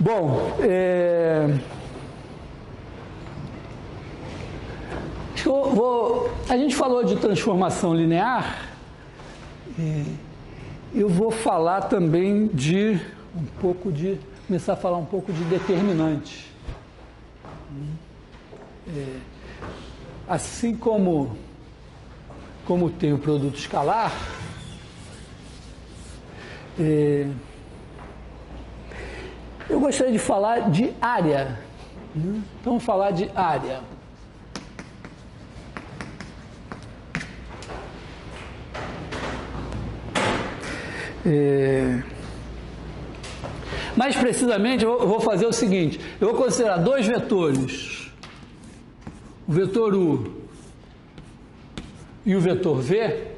Bom, a gente falou de transformação linear, eu vou falar também começar a falar um pouco de determinante. Assim como tem o produto escalar, eu gostaria de falar de área. Então, vamos falar de área. Mais precisamente, eu vou fazer o seguinte: eu vou considerar dois vetores, o vetor U e o vetor V,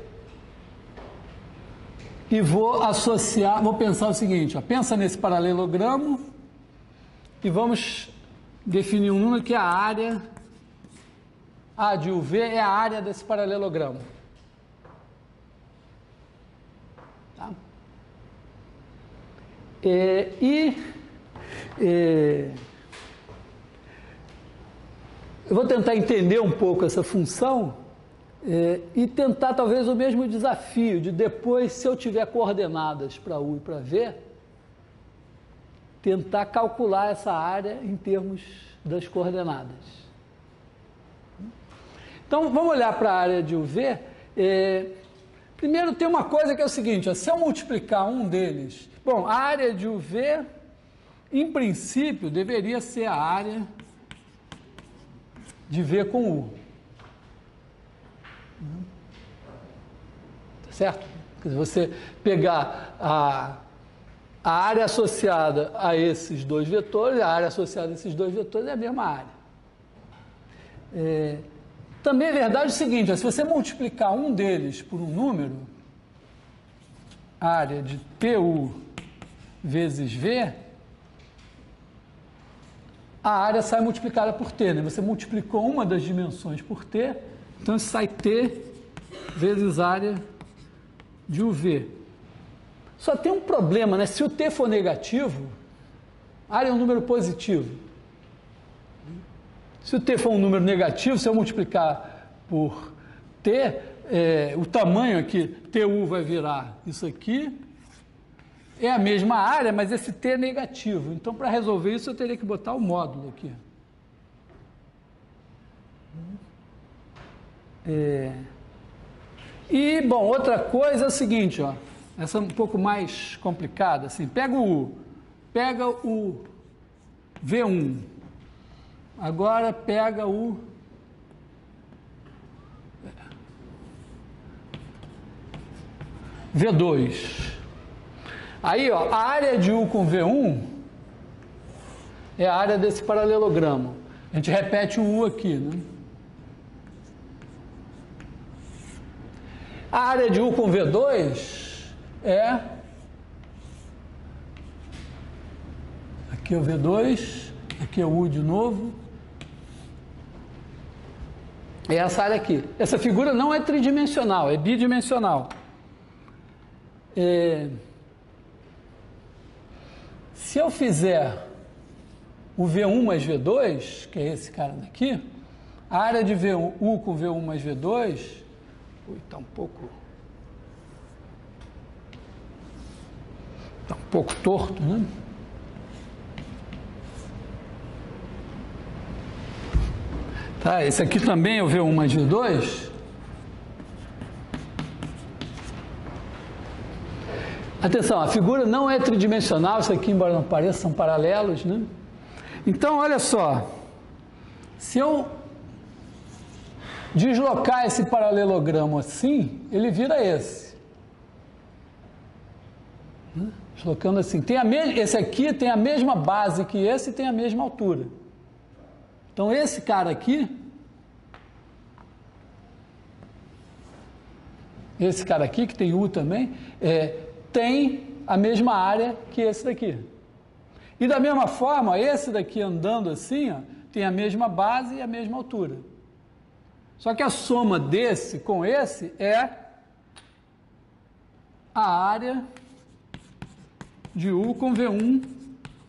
e vou pensar o seguinte, pensa nesse paralelogramo e vamos definir um número que é a área, A de UV é a área desse paralelogramo. Tá? Eu vou tentar entender um pouco essa função e tentar talvez o mesmo desafio de depois, se eu tiver coordenadas para U e para V, tentar calcular essa área em termos das coordenadas. Então, vamos olhar para a área de UV. Primeiro tem uma coisa que é o seguinte, se eu multiplicar um deles... Bom, a área de UV, em princípio, deveria ser a área de V com U. Tá certo? Se você pegar a área associada a esses dois vetores, a área associada a esses dois vetores é a mesma área. Também é verdade o seguinte, se você multiplicar um deles por um número, área de TU vezes V, a área sai multiplicada por T, né? Você multiplicou uma das dimensões por T, então sai T vezes área de UV. Só tem um problema, né? Se o T for negativo, a área é um número positivo. Se o T for um número negativo, se eu multiplicar por T, o tamanho aqui, TU vai virar isso aqui, é a mesma área, mas esse T é negativo. Então, para resolver isso, eu teria que botar o módulo aqui. E, bom, outra coisa é o seguinte, essa é um pouco mais complicada, assim, pega o V1, agora pega o V2. Aí, a área de U com V1 é a área desse paralelogramo. A gente repete o U aqui, né? A área de U com V2 é... Aqui é o V2, aqui é o U de novo. É essa área aqui. Essa figura não é tridimensional, é bidimensional. Se eu fizer o V1 mais V2, que é esse cara daqui, a área de U com V1 mais V2, está um pouco torto, né? Tá, esse aqui também é o V1 mais V2. Atenção, a figura não é tridimensional, isso aqui, embora não pareça, são paralelos, né? Então, olha só, se eu deslocar esse paralelogramo assim, ele vira esse. Deslocando assim. Esse aqui tem a mesma base que esse e tem a mesma altura. Então, esse cara aqui, que tem U também, tem a mesma área que esse daqui. E da mesma forma, esse daqui andando assim, tem a mesma base e a mesma altura. Só que a soma desse com esse é a área de U com V1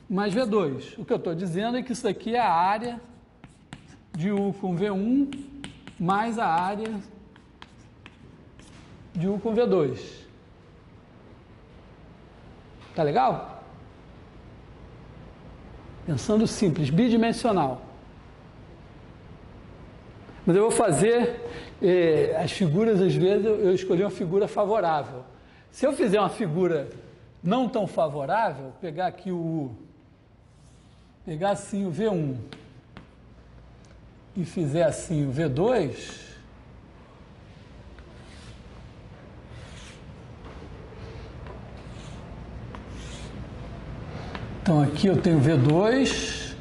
mais V2. O que eu estou dizendo é que isso aqui é a área de U com V1 mais a área de U com V2. Tá legal? Pensando simples, bidimensional. Mas eu vou fazer as figuras, às vezes eu escolhi uma figura favorável. Se eu fizer uma figura não tão favorável, pegar aqui o U, pegar assim o V1 e fizer assim o V2, então aqui eu tenho V2,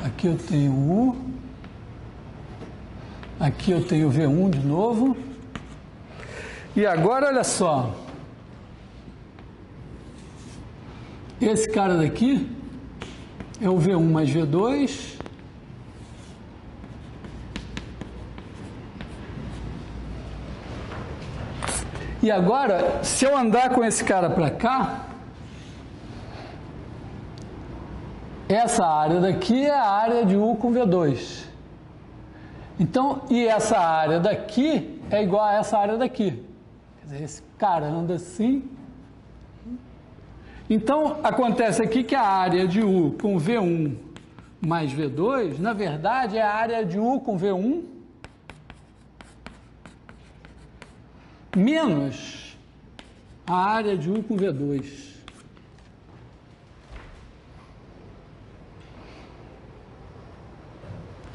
aqui eu tenho U, aqui eu tenho V1 de novo, e agora olha só, esse cara daqui é o V1 mais V2, e agora, se eu andar com esse cara para cá, essa área daqui é a área de U com V2. Então, e essa área daqui é igual a essa área daqui. Quer dizer, esse cara anda assim. Então, acontece aqui que a área de U com V1 mais V2, na verdade, é a área de U com V1 menos a área de U com V2.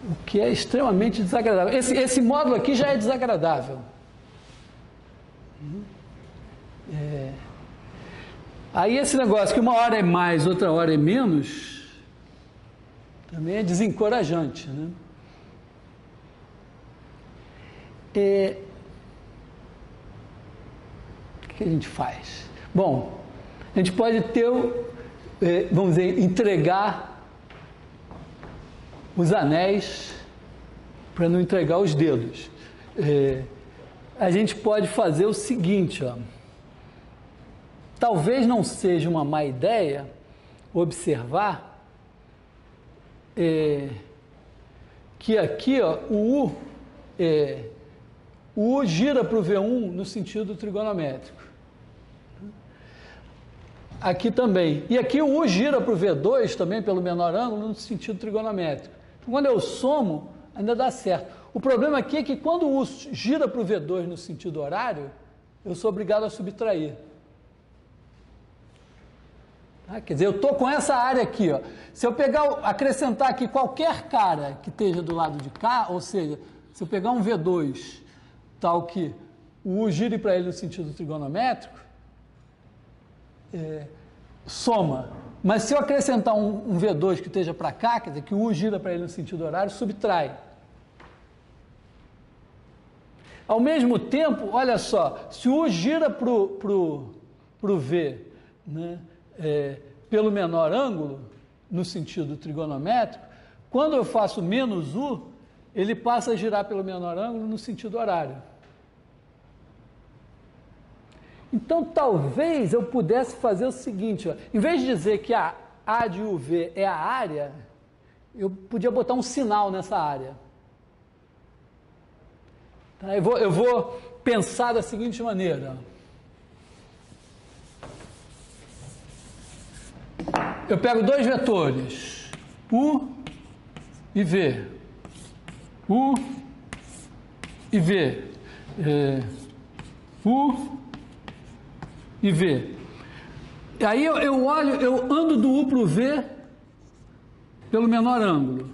O que é extremamente desagradável. Esse módulo aqui já é desagradável. Aí esse negócio que uma hora é mais, outra hora é menos, também é desencorajante, né? O que a gente faz? Bom, a gente pode ter, vamos dizer, entregar os anéis para não entregar os dedos. A gente pode fazer o seguinte, ó. Talvez não seja uma má ideia observar que aqui, ó, o U gira para o V1 no sentido trigonométrico. Aqui também. E aqui o U gira para o V2 também pelo menor ângulo no sentido trigonométrico. Então, quando eu somo, ainda dá certo. O problema aqui é que quando o U gira para o V2 no sentido horário, eu sou obrigado a subtrair. Tá? Quer dizer, eu estou com essa área aqui, ó. Se eu acrescentar aqui qualquer cara que esteja do lado de cá, ou seja, se eu pegar um V2 tal que o U gire para ele no sentido trigonométrico, soma. Mas se eu acrescentar um V2 que esteja para cá, quer dizer, que o U gira para ele no sentido horário, subtrai. Ao mesmo tempo, olha só, se o U gira para o V, né, pelo menor ângulo, no sentido trigonométrico, quando eu faço menos U, ele passa a girar pelo menor ângulo no sentido horário. Então, talvez eu pudesse fazer o seguinte, ó, em vez de dizer que a de UV é a área, eu podia botar um sinal nessa área. Tá? Eu vou pensar da seguinte maneira. Eu pego dois vetores, U e V. U e V. U e V. E aí eu olho, eu ando do U para o V pelo menor ângulo.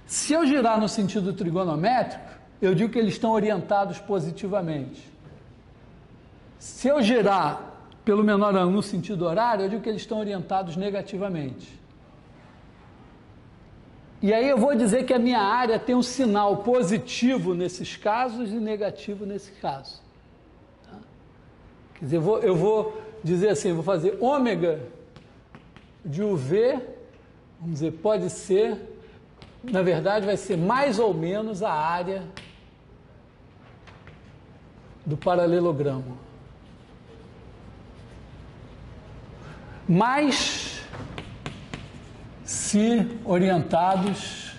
Se eu girar no sentido trigonométrico, eu digo que eles estão orientados positivamente. Se eu girar pelo menor ângulo no sentido horário, eu digo que eles estão orientados negativamente. E aí eu vou dizer que a minha área tem um sinal positivo nesses casos e negativo nesse caso. Tá? Quer dizer, eu vou dizer assim, eu vou fazer ômega de UV, vamos dizer, pode ser, na verdade vai ser mais ou menos a área do paralelogramo. mais se orientados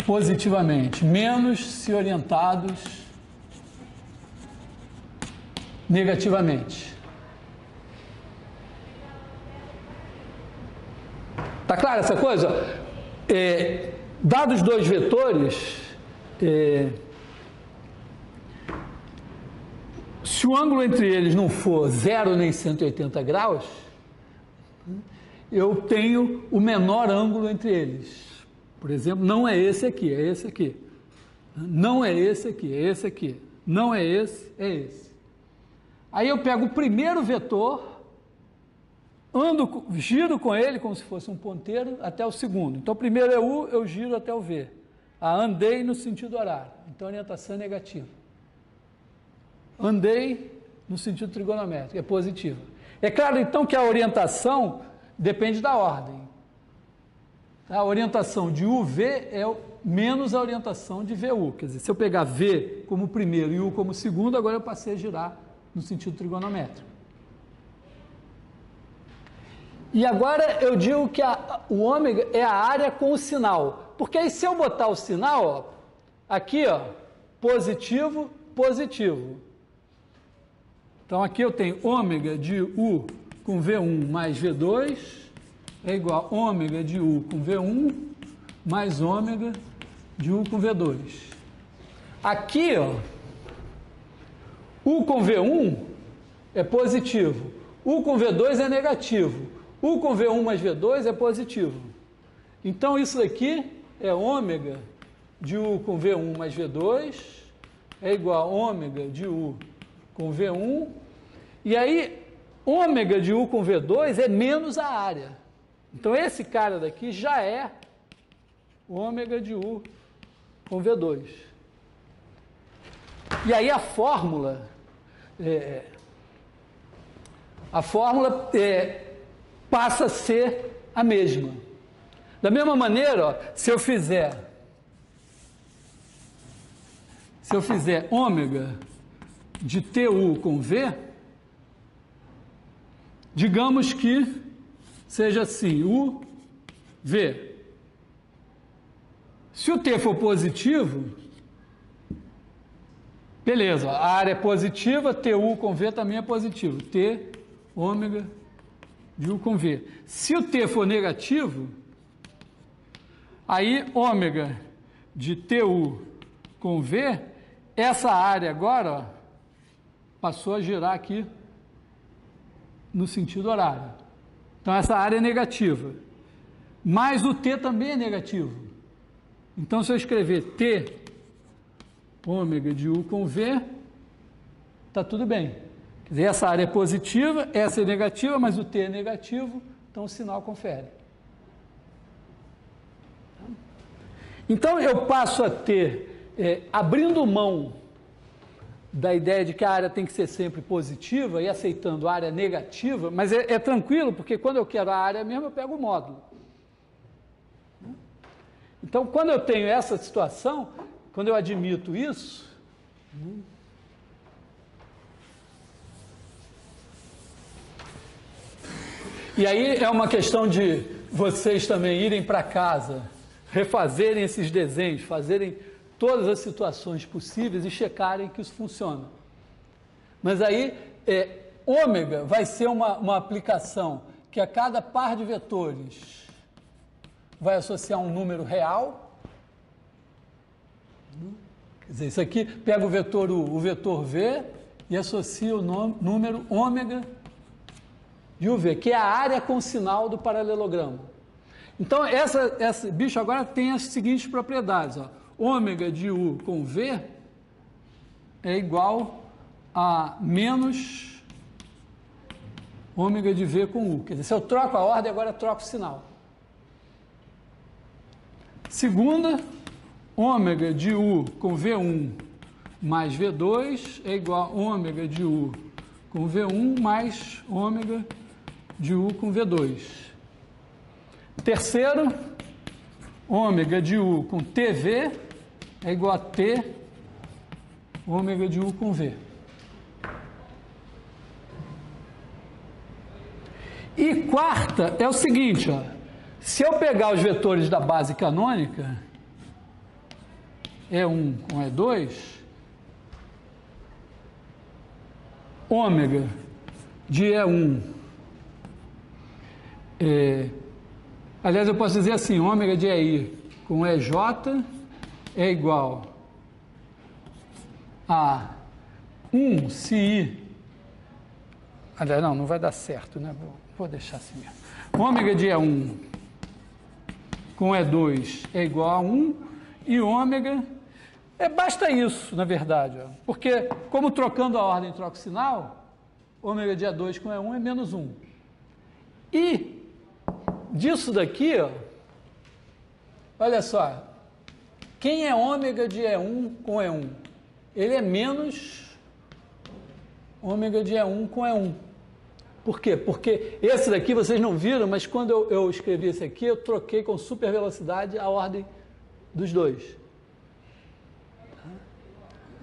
positivamente, menos se orientados negativamente. Tá clara essa coisa? Dados dois vetores, se o ângulo entre eles não for 0 nem 180 graus, eu tenho o menor ângulo entre eles. Por exemplo, não é esse aqui, é esse aqui. Não é esse aqui, é esse aqui. Não é esse, é esse. Aí eu pego o primeiro vetor, giro com ele como se fosse um ponteiro até o segundo. Então, o primeiro é U, eu giro até o V. Andei no sentido horário. Então, a orientação é negativa. Andei no sentido trigonométrico, é positiva. É claro, então, que a orientação depende da ordem. A orientação de UV é menos a orientação de VU. Quer dizer, se eu pegar V como primeiro e U como segundo, agora eu passei a girar no sentido trigonométrico. E agora eu digo que o ômega é a área com o sinal. Porque aí se eu botar o sinal, ó, aqui, ó, positivo, positivo. Então aqui eu tenho ômega de U com V1 mais V2 é igual a ômega de U com V1 mais ômega de U com V2. Aqui, ó, U com V1 é positivo, U com V2 é negativo, U com V1 mais V2 é positivo. Então, isso daqui é ômega de U com V1 mais V2 é igual a ômega de U com V1. E aí, ômega de U com V2 é menos a área. Então, esse cara daqui já é ômega de U com V2. E aí, a fórmula passa a ser a mesma. Da mesma maneira, ó, se eu fizer ômega de TU com V, digamos que seja assim, U, V. Se o T for positivo, beleza, a área é positiva, TU com V também é positivo. T, ômega de U com V. Se o T for negativo, aí ômega de TU com V, essa área agora, ó, passou a girar aqui no sentido horário. Então, essa área é negativa. Mas o T também é negativo. Então, se eu escrever T, ômega de U com V, está tudo bem. Quer dizer, essa área é positiva, essa é negativa, mas o T é negativo, então o sinal confere. Então, eu passo a ter, abrindo mão da ideia de que a área tem que ser sempre positiva e aceitando a área negativa, mas é tranquilo, porque quando eu quero a área mesmo, eu pego o módulo. Então, quando eu tenho essa situação, quando eu admito isso, e aí é uma questão de vocês também irem para casa, refazerem esses desenhos, fazerem todas as situações possíveis e checarem que isso funciona. Mas aí, ômega vai ser uma aplicação que a cada par de vetores vai associar um número real. Quer dizer, isso aqui pega o vetor U, o vetor V e associa o número ômega de UV, que é a área com sinal do paralelogramo. Então, esse bicho agora tem as seguintes propriedades, ó. Ômega de U com V é igual a menos ômega de V com U. Quer dizer, se eu troco a ordem, agora eu troco o sinal. Segunda, ômega de U com V1 mais V2 é igual a ômega de U com V1 mais ômega de U com V2. Terceiro, ômega de U com TV é igual a T ômega de U com V. E quarta é o seguinte, ó, se eu pegar os vetores da base canônica, E1 com E2, ômega de E1, aliás, eu posso dizer assim, ômega de EI com EJ é igual a 1 se I. Aliás, não vai dar certo, né? Vou deixar assim mesmo. Ômega de E1 com E2 é igual a 1 e ômega, basta isso, na verdade, ó, porque como trocando a ordem troca o sinal, ômega de E2 com E1 é menos 1. E disso daqui, ó, olha só, quem é ômega de E1 com E1? Ele é menos ômega de E1 com E1. Por quê? Porque esse daqui vocês não viram, mas quando eu escrevi esse aqui, eu troquei com super velocidade a ordem dos dois.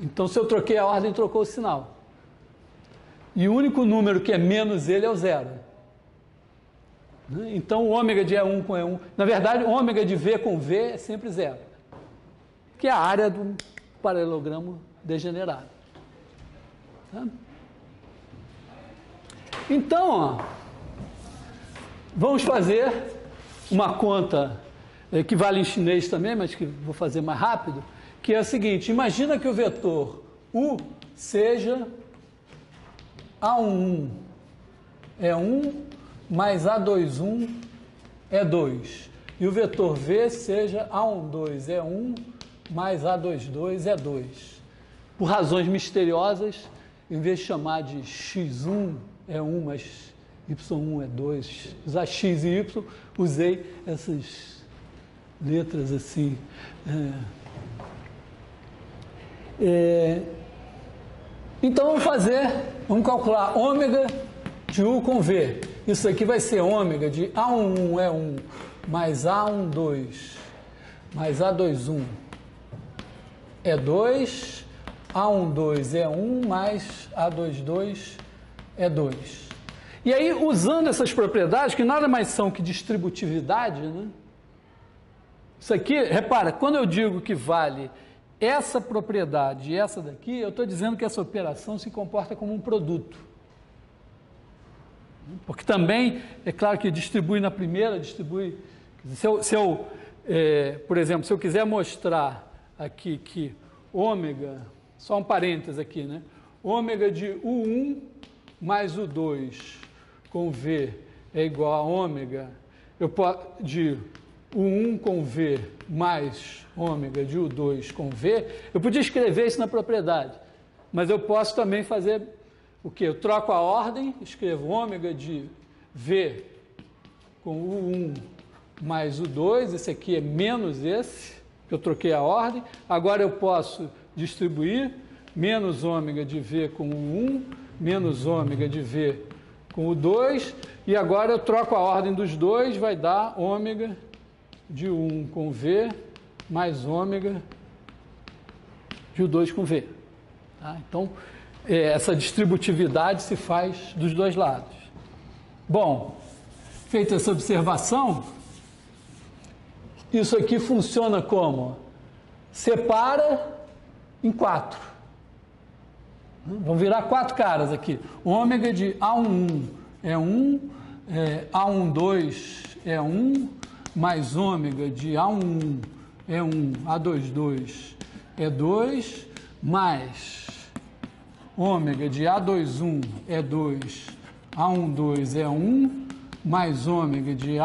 Então, se eu troquei a ordem, trocou o sinal. E o único número que é menos ele é o zero. Então, o ômega de E1 com E1... Na verdade, o ômega de V com V é sempre zero. Que é a área do paralelogramo degenerado. Tá? Então, ó, vamos fazer uma conta que vale em chinês também, mas que vou fazer mais rápido, que é o seguinte, imagina que o vetor U seja A11 é 1 mais A21 é 2. E o vetor V seja A12 é 1 mais A22 é 2. Por razões misteriosas, em vez de chamar de X1 é 1 mais Y1 é 2, usar X e Y, usei essas letras assim. Então vamos calcular ômega de U com V. Isso aqui vai ser ômega de A11 é 1 mais A12 mais A21 é 2, A12 é 1 mais A22 é 2. E aí, usando essas propriedades, que nada mais são que distributividade, né? Isso aqui, repara, quando eu digo que vale essa propriedade e essa daqui, eu estou dizendo que essa operação se comporta como um produto. Porque também, é claro que distribui na primeira, distribui... por exemplo, se eu quiser mostrar aqui que ômega, só um parênteses aqui, né? Ômega de U1 mais U2 com V é igual a ômega de U1 com V mais ômega de U2 com V, eu podia escrever isso na propriedade, mas eu posso também fazer o quê? Eu troco a ordem, escrevo ômega de V com U1 mais U2, esse aqui é menos esse, que eu troquei a ordem, agora eu posso distribuir menos ômega de V com U1, menos ômega de V com o 2, e agora eu troco a ordem dos dois, vai dar ômega de 1 com V mais ômega de 2 com V. Tá? Então, essa distributividade se faz dos dois lados. Bom, feita essa observação, isso aqui funciona como? Separa em 4. Vamos virar 4 caras aqui. Ômega de A11 é 1, A12 é 1, mais ômega de A11 é 1, A22 é 2, mais ômega de A21 é 2, A12 é 1, mais ômega de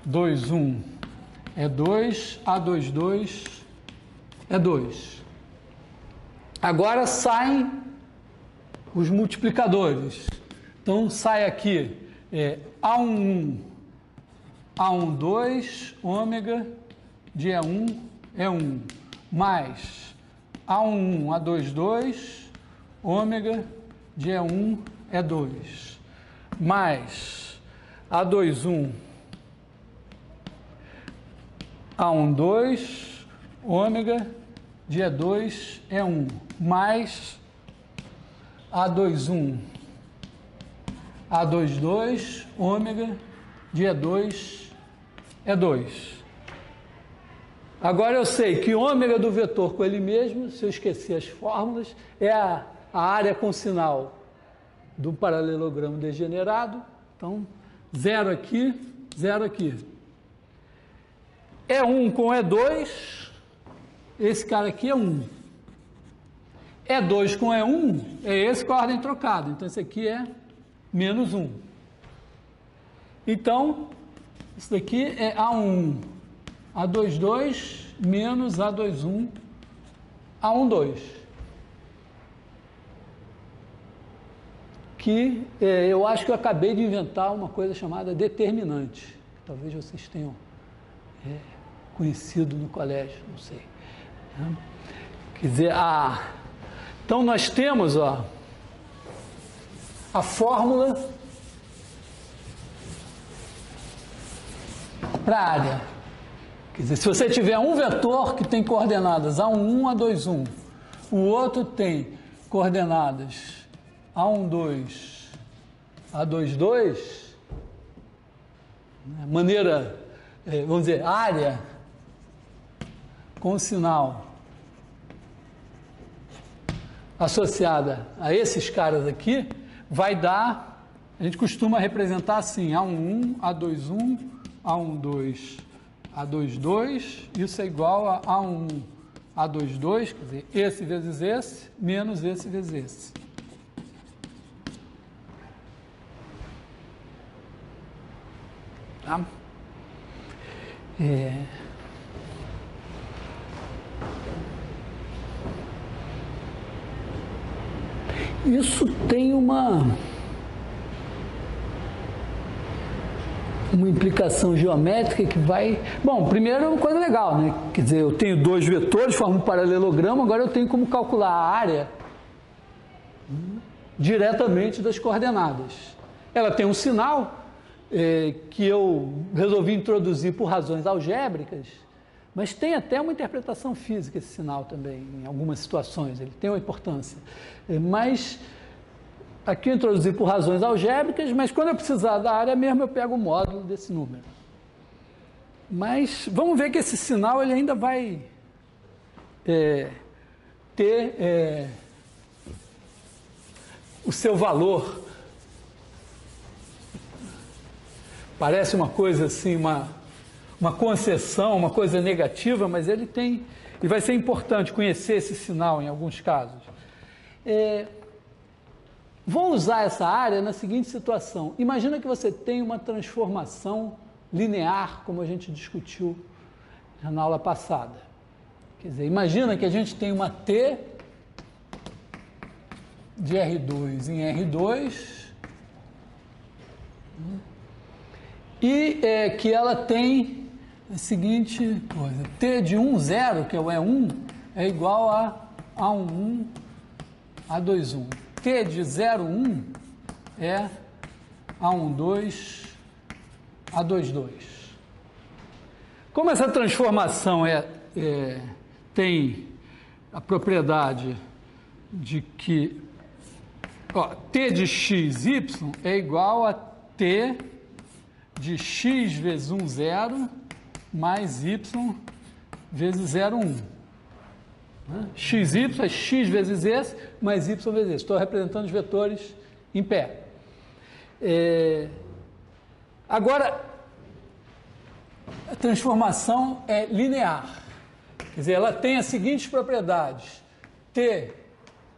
A21 é 2, A22 é 2. Agora saem os multiplicadores. Então, sai aqui A11, A12, ômega de E1 é 1, mais A11, A22, ômega de E1 é 2, mais A21, A12, ômega de E2 é 1, mais A21, A22, ômega de E2 é 2. Agora eu sei que ômega do vetor com ele mesmo, se eu esquecer as fórmulas, é a área com sinal do paralelogramo degenerado. Então, 0 aqui, 0 aqui. E1 com E2, esse cara aqui é 1. E2 com E1 é esse com a ordem trocada. Então, esse aqui é menos 1. Então, isso daqui é A1, A22 menos A21, A12. Que eu acho que eu acabei de inventar uma coisa chamada determinante. Que talvez vocês tenham conhecido no colégio, não sei. Quer dizer, então nós temos a fórmula para a área. Quer dizer, se você tiver um vetor que tem coordenadas A11, A21, o outro tem coordenadas A12, A22, maneira, vamos dizer, área com sinal associada a esses caras aqui, vai dar, a gente costuma representar assim, A11, A21, A12, A22, isso é igual a A1, A22, quer dizer, esse vezes esse, menos esse vezes esse. Tá? Isso tem uma implicação geométrica que vai... Bom, primeiro é uma coisa legal, né? Quer dizer, eu tenho dois vetores, formo um paralelogramo, agora eu tenho como calcular a área diretamente das coordenadas. Ela tem um sinal que eu resolvi introduzir por razões algébricas, mas tem até uma interpretação física esse sinal também, em algumas situações, ele tem uma importância. Mas aqui eu introduzi por razões algébricas, mas quando eu precisar da área mesmo, eu pego o módulo desse número. Mas vamos ver que esse sinal ele ainda vai ter o seu valor. Parece uma coisa assim, uma concessão, uma coisa negativa, mas ele tem, e vai ser importante conhecer esse sinal em alguns casos. Vou usar essa área na seguinte situação. Imagina que você tem uma transformação linear, como a gente discutiu na aula passada. Quer dizer, imagina que a gente tem uma T de R2 em R2 e que ela tem a seguinte coisa. T de 1, 0, que é o E1, é igual a A11, A21. T de 0, 1 é A12, A22. Como essa transformação tem a propriedade de que T de x, y é igual a T de x vezes 1, 0 mais y vezes 0, 1. Xy é x vezes esse, mais y vezes esse. Estou representando os vetores em pé. Agora, a transformação é linear. Quer dizer, ela tem as seguintes propriedades. T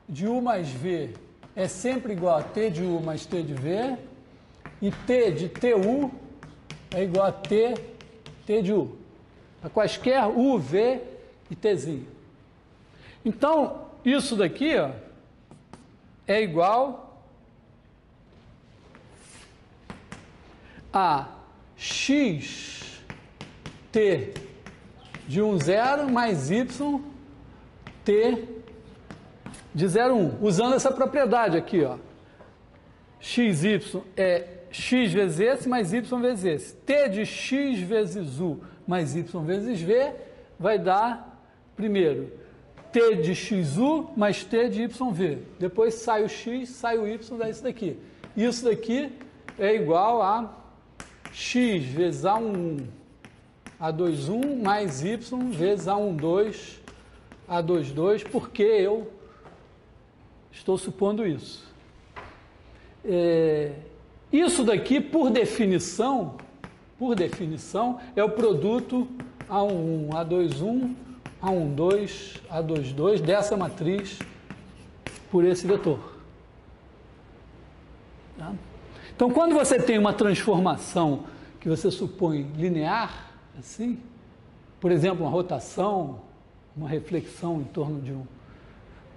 de U mais V é sempre igual a T de U mais T de V. E T de TU é igual a T de U. A quaisquer U, V e Tzinho. Então, isso daqui é igual a x t de 1, 0 mais y t de 0, 1. Usando essa propriedade aqui, xy é x vezes esse mais y vezes esse. T de x vezes u mais y vezes v vai dar, primeiro, T de XU mais T de YV. Depois sai o X, sai o Y, dá isso daqui. Isso daqui é igual a x vezes A11, A21 mais y vezes A12, A22, porque eu estou supondo isso. Isso daqui, por definição, é o produto A11, A21, A12, A22 dessa matriz por esse vetor. Tá? Então, quando você tem uma transformação que você supõe linear, assim, por exemplo, uma rotação, uma reflexão em torno de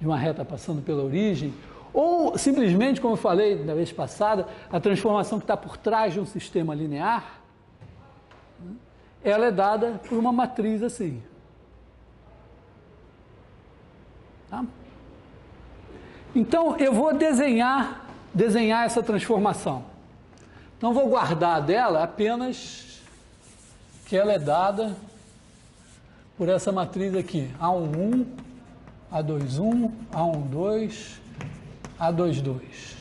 uma reta passando pela origem, ou simplesmente, como eu falei da vez passada, a transformação que está por trás de um sistema linear, ela é dada por uma matriz assim. Tá? Então, eu vou desenhar essa transformação. Então, vou guardar dela apenas que ela é dada por essa matriz aqui, A11, A21, A12, A22.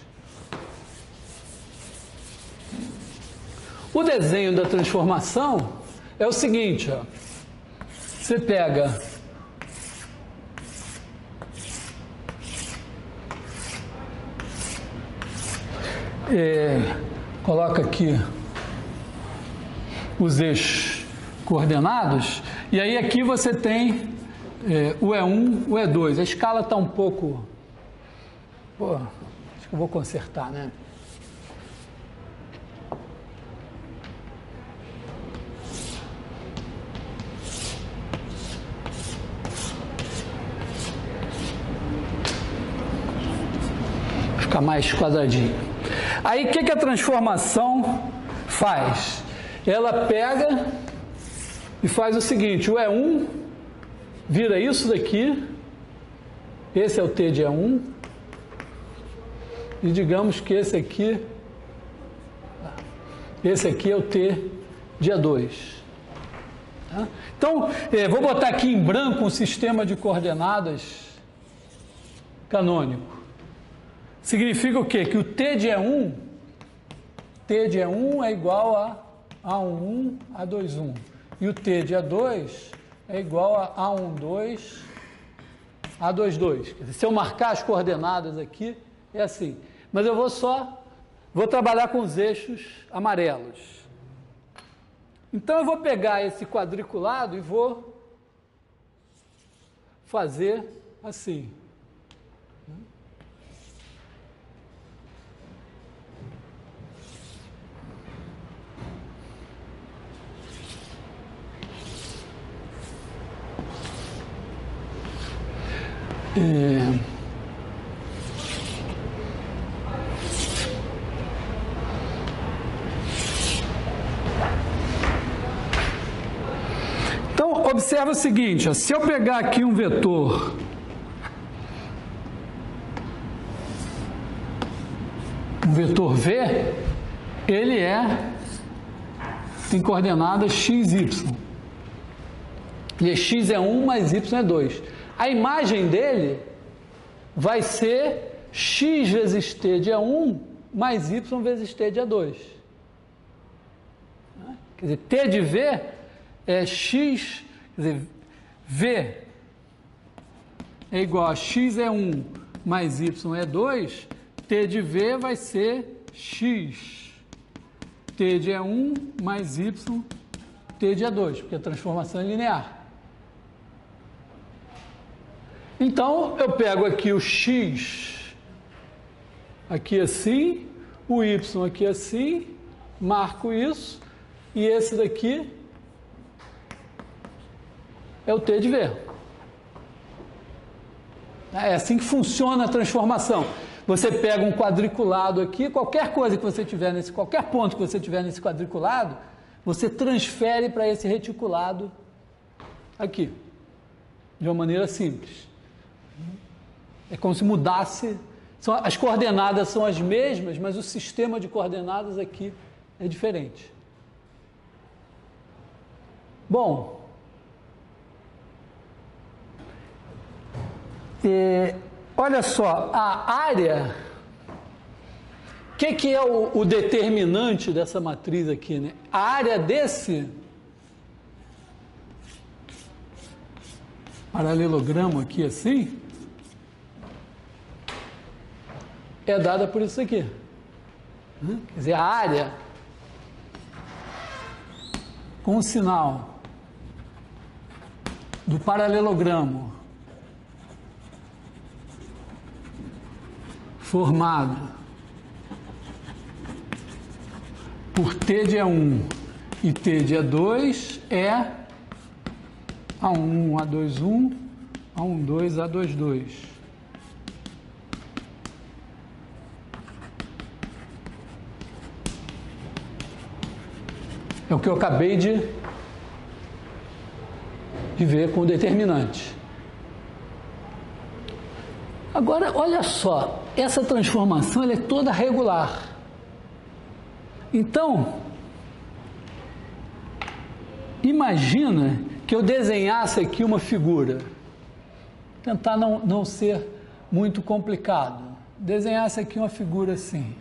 O desenho da transformação é o seguinte, ó. Você pega coloca aqui os eixos coordenados, e aí aqui você tem o E1, o E2. A escala está um pouco... Pô, acho que eu vou consertar, né? Fica mais quadradinho. Aí, o que a transformação faz? Ela pega e faz o seguinte, o E1 vira isso daqui, esse é o T de E1, e digamos que esse aqui é o T de E2. Tá? Então, vou botar aqui em branco um sistema de coordenadas canônico. Significa o quê? Que o T de E1 é igual a A11, A21. E o T de E2 é igual a A12, A22. Quer dizer, se eu marcar as coordenadas aqui, é assim. Mas eu vou trabalhar com os eixos amarelos. Então, eu vou pegar esse quadriculado e vou fazer assim. Então, observa o seguinte, ó, se eu pegar aqui um vetor V, ele tem coordenadas x, y. E x é 1 mais y é 2. A imagem dele vai ser x vezes t de E1 mais y vezes t de E2. Quer dizer, t de V é x, quer dizer, V é igual a x é 1 mais y é 2, t de V vai ser x, t de E1 mais y, t de E2, porque a transformação é linear. Então, eu pego aqui o x aqui assim, o y aqui assim, marco isso, e esse daqui é o t de V. É assim que funciona a transformação. Você pega um quadriculado aqui, qualquer coisa que você tiver qualquer ponto que você tiver nesse quadriculado, você transfere para esse reticulado aqui, de uma maneira simples. É como se mudasse, as coordenadas são as mesmas, mas o sistema de coordenadas aqui é diferente. Bom, olha só, a área que é o determinante dessa matriz aqui, né? A área desse paralelogramo aqui assim é dada por isso aqui. Quer dizer, a área com o sinal do paralelogramo formado por T de E1 e T de E2 é A1, A21, A12, A22. É o que eu acabei de ver com o determinante. Agora, olha só, essa transformação ela é toda regular. Então, imagina que eu desenhasse aqui uma figura, tentar não ser muito complicado, desenhasse aqui uma figura assim,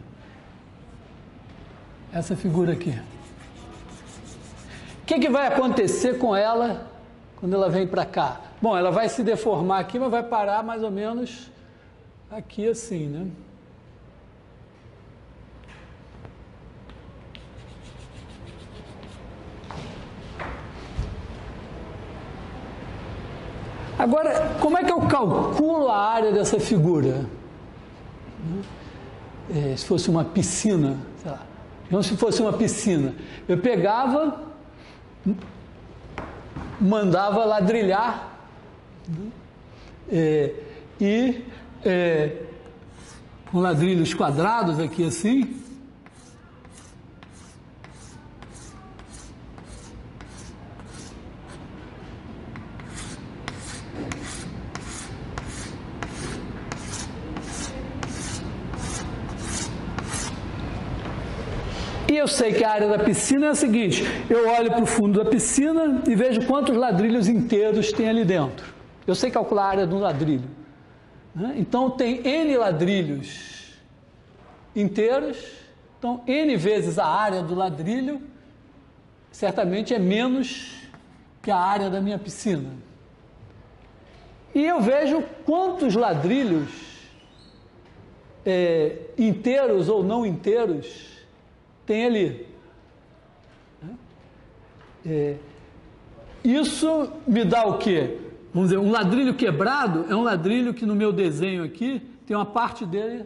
essa figura aqui. O que vai acontecer com ela quando ela vem para cá? Bom, ela vai se deformar aqui, mas vai parar mais ou menos aqui assim, né? Agora, como é que eu calculo a área dessa figura? Se fosse uma piscina, sei lá. Então, se fosse uma piscina, eu pegava, mandava ladrilhar com ladrilhos quadrados aqui assim. E eu sei que a área da piscina é a seguinte: eu olho para o fundo da piscina e vejo quantos ladrilhos inteiros tem ali dentro. Eu sei calcular a área de um ladrilho. Então, tem N ladrilhos inteiros. Então, N vezes a área do ladrilho, certamente é menos que a área da minha piscina. E eu vejo quantos ladrilhos inteiros ou não inteiros tem ali. Isso me dá o quê? Vamos dizer, um ladrilho quebrado é um ladrilho que no meu desenho aqui tem uma parte dele,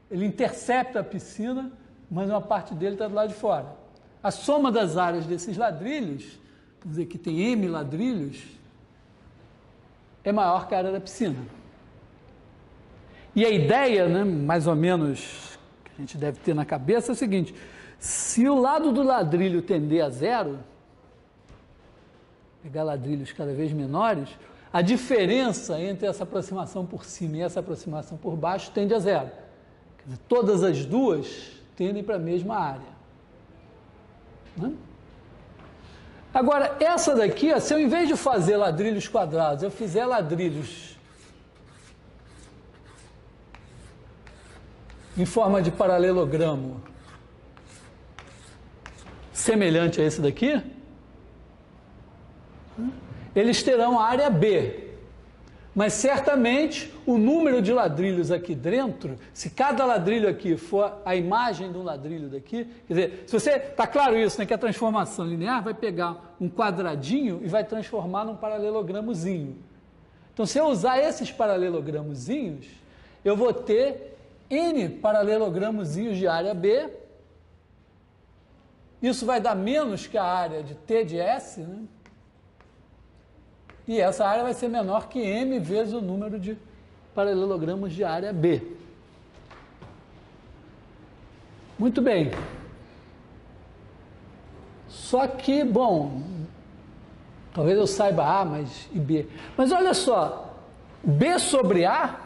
ele intercepta a piscina, mas uma parte dele está do lado de fora. A soma das áreas desses ladrilhos, vamos dizer que tem M ladrilhos, é maior que a área da piscina. E a ideia, né, mais ou menos, que a gente deve ter na cabeça é o seguinte: se o lado do ladrilho tender a zero, pegar ladrilhos cada vez menores, a diferença entre essa aproximação por cima e essa aproximação por baixo tende a zero. Quer dizer, todas as duas tendem para a mesma área. Né? Agora, essa daqui, se eu em vez de fazer ladrilhos quadrados, eu fizer ladrilhos em forma de paralelogramo, semelhante a esse daqui, eles terão a área B. Mas certamente o número de ladrilhos aqui dentro, se cada ladrilho aqui for a imagem de um ladrilho daqui, quer dizer, se você, está claro isso, né, que a transformação linear vai pegar um quadradinho e vai transformar num paralelogramozinho. Então, se eu usar esses paralelogramozinhos, eu vou ter N paralelogramozinhos de área B. Isso vai dar menos que a área de T de S, né? E essa área vai ser menor que M vezes o número de paralelogramos de área B. Muito bem. Só que, bom, talvez eu saiba A e B. Mas olha só, B sobre A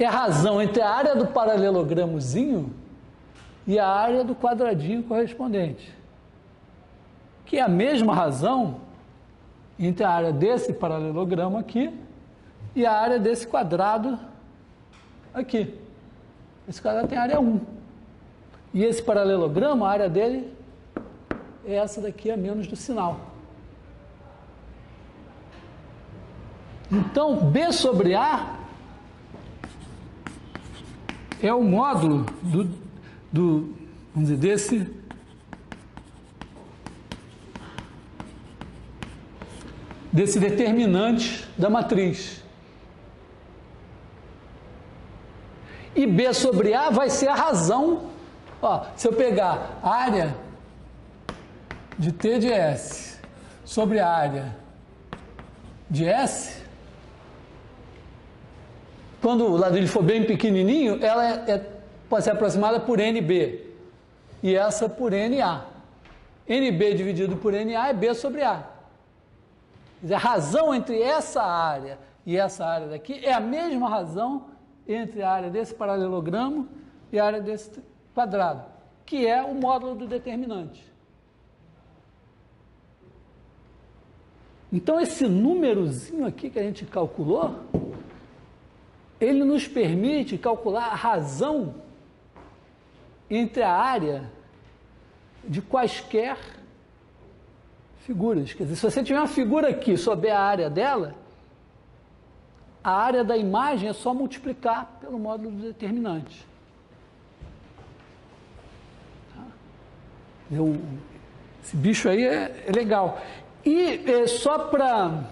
é a razão entre a área do paralelogramozinho e a área do quadradinho correspondente, que é a mesma razão entre a área desse paralelogramo aqui e a área desse quadrado aqui. Esse quadrado tem área 1. E esse paralelogramo, a área dele é essa daqui, a menos do sinal. Então, B sobre A é o módulo vamos dizer, desse determinante da matriz. E B sobre A vai ser a razão. Ó, se eu pegar a área de T de S sobre a área de S, quando o ladrilho for bem pequenininho, ela pode ser aproximada por NB e essa por NA. NB dividido por NA é B sobre A. Quer dizer, a razão entre essa área e essa área daqui é a mesma razão entre a área desse paralelogramo e a área desse quadrado, que é o módulo do determinante. Então, esse númerozinho aqui que a gente calculou, ele nos permite calcular a razão entre a área de quaisquer figuras. Quer dizer, se você tiver uma figura aqui, souber a área dela, a área da imagem é só multiplicar pelo módulo do determinante. Esse bicho aí é legal. E só para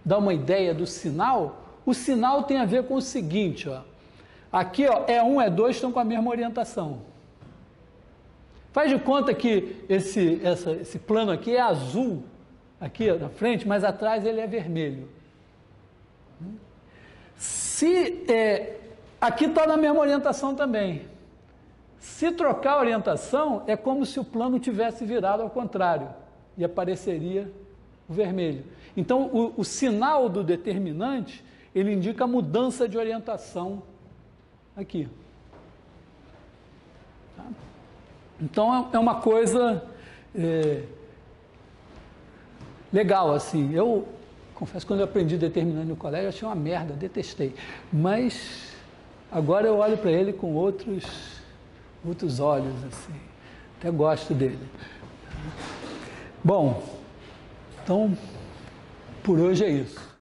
dar uma ideia do sinal, o sinal tem a ver com o seguinte, ó. Aqui, ó, E1 e E2 estão com a mesma orientação. Faz de conta que esse plano aqui é azul, aqui ó, na frente, mas atrás ele é vermelho. Aqui está na mesma orientação também. Se trocar a orientação, é como se o plano tivesse virado ao contrário, e apareceria o vermelho. Então, o sinal do determinante, ele indica a mudança de orientação aqui. Tá? Então, é uma coisa legal, assim. Eu confesso que quando eu aprendi determinante no colégio, eu achei uma merda, detestei. Mas agora eu olho para ele com outros olhos, assim. Até gosto dele. Bom, então, por hoje é isso.